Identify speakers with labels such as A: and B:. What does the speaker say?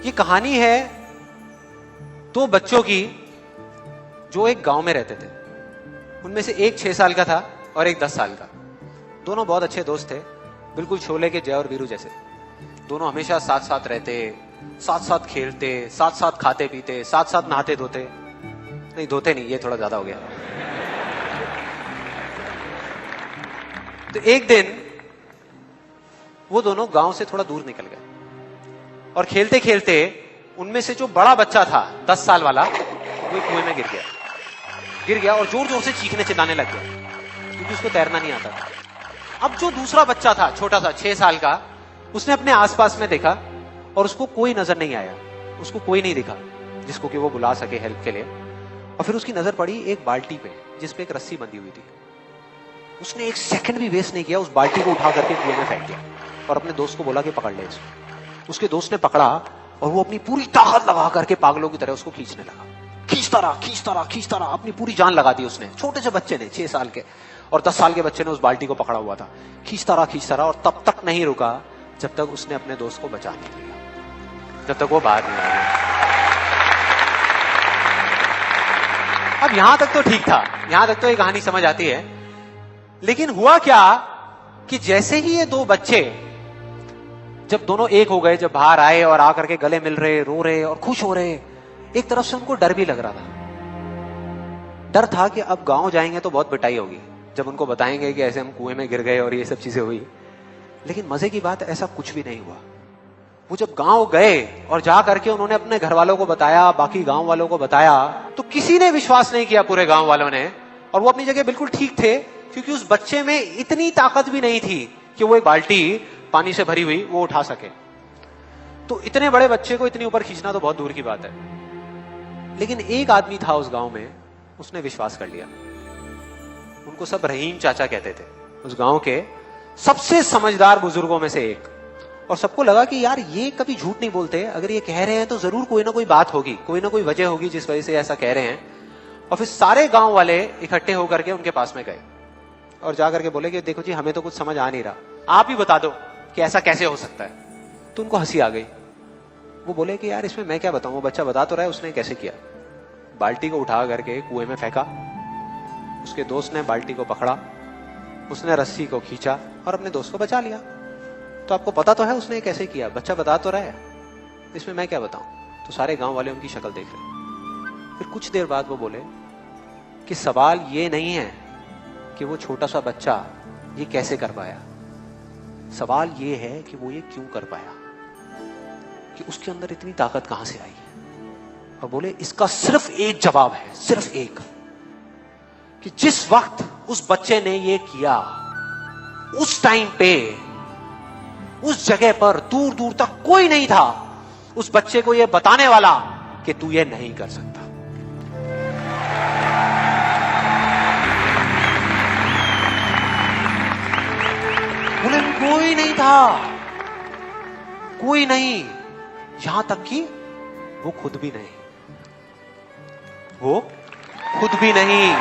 A: ये कहानी है दो बच्चों की जो एक गांव में रहते थे। उनमें से एक 6 साल का था और एक 10 साल का। दोनों बहुत अच्छे दोस्त थे, बिल्कुल शोले के जय और वीरू जैसे। दोनों हमेशा साथ साथ रहते, साथ साथ खेलते, साथ साथ खाते पीते, साथ साथ नहाते धोते। नहीं धोते नहीं, ये थोड़ा ज्यादा हो गया। तो एक दिन वो दोनों गांव से थोड़ा दूर निकल गए और खेलते खेलते उनमें से जो बड़ा बच्चा था 10 साल वाला, वो कुएं में गिर गया और जोर जोर से चीखने चिल्लाने लग गया क्योंकि उसको तैरना नहीं आता था। अब जो दूसरा बच्चा था छोटा सा 6 साल का, उसने अपने आसपास में देखा और उसको कोई नजर नहीं आया, उसको कोई नहीं दिखा जिसको कि वो बुला सके हेल्प के लिए। और फिर उसकी नजर पड़ी एक बाल्टी पे जिसपे एक रस्सी बंधी हुई थी। उसने एक सेकंड भी वेस्ट नहीं किया, उस बाल्टी को उठा करके कुएं में फेंक दिया और अपने दोस्त को बोला कि पकड़ ले इसको। उसके दोस्त ने पकड़ा और वो अपनी पूरी ताकत लगा करके पागलों की तरह उसको खींचने लगा। खींचता रहा, अपनी पूरी जान लगा दी उसने। छोटे से बच्चे ने, 6 साल के और 10 साल के बच्चे ने उस बाल्टी को पकड़ा हुआ था। खींचता रहा और तब तक नहीं रुका जब तक उसने अपने दोस्त को बचा नहीं लिया, जब तक वो बाहर नहीं आ गया। अब यहां तक तो ठीक था, यहां तक तो ये कहानी समझ आती है। लेकिन हुआ क्या कि जैसे ही ये दो बच्चे जब दोनों एक हो गए, जब बाहर आए और आकर के गले मिल रहे, रो रहे और खुश हो रहे, एक तरफ से उनको डर भी लग रहा था। डर था कि अब गांव जाएंगे तो बहुत पिटाई होगी जब उनको बताएंगे कि ऐसे हम कुएं में गिर गए और ये सब चीजें हुई। लेकिन मजे की बात, ऐसा कुछ भी नहीं हुआ। वो जब गांव गए और जा करके उन्होंने अपने घर वालों को बताया, बाकी गांव वालों को बताया, तो किसी ने विश्वास नहीं किया, पूरे गांव वालों ने। और वो अपनी जगह बिल्कुल ठीक थे क्योंकि उस बच्चे में इतनी ताकत भी नहीं थी कि वो एक बाल्टी पानी से भरी हुई वो उठा सके। तो इतने बड़े बच्चे को इतनी ऊपर खींचना तो बहुत दूर की बात है। लेकिन एक आदमी था उस गांव में, उसने विश्वास कर लिया। उनको सब रहीम चाचा कहते थे, उस गांव के सबसे समझदार बुजुर्गों में से एक। और सबको लगा कि यार ये कभी झूठ नहीं बोलते, अगर ये कह रहे हैं तो जरूर कोई ना कोई बात होगी, कोई ना कोई वजह होगी जिस वजह से ऐसा कह रहे हैं। और फिर सारे गांव वाले इकट्ठे होकर के उनके पास में गए और जाकर के बोले कि देखो जी, हमें तो कुछ समझ आ नहीं रहा, आप ही बता दो कि ऐसा कैसे हो सकता है। तो उनको हंसी आ गई। वो बोले कि यार इसमें मैं क्या बताऊं, वो बच्चा बता तो रहा है उसने कैसे किया। बाल्टी को उठा करके कुएं में फेंका, उसके दोस्त ने बाल्टी को पकड़ा, उसने रस्सी को खींचा और अपने दोस्त को बचा लिया। तो आपको पता तो है उसने कैसे किया, बच्चा बता तो रहा है, इसमें मैं क्या बताऊं। तो सारे गांव वाले उनकी शक्ल देख रहे। फिर कुछ देर बाद वो बोले कि सवाल ये नहीं है कि वो छोटा सा बच्चा ये कैसे कर पाया, सवाल ये है कि वो ये क्यों कर पाया, कि उसके अंदर इतनी ताकत कहां से आई। और बोले इसका सिर्फ एक जवाब है, सिर्फ एक, कि जिस वक्त उस बच्चे ने ये किया, उस टाइम पे उस जगह पर दूर दूर तक कोई नहीं था उस बच्चे को ये बताने वाला कि तू ये नहीं कर सकता। बोले कोई नहीं था, कोई नहीं, यहां तक कि वो खुद भी नहीं, वो खुद भी नहीं।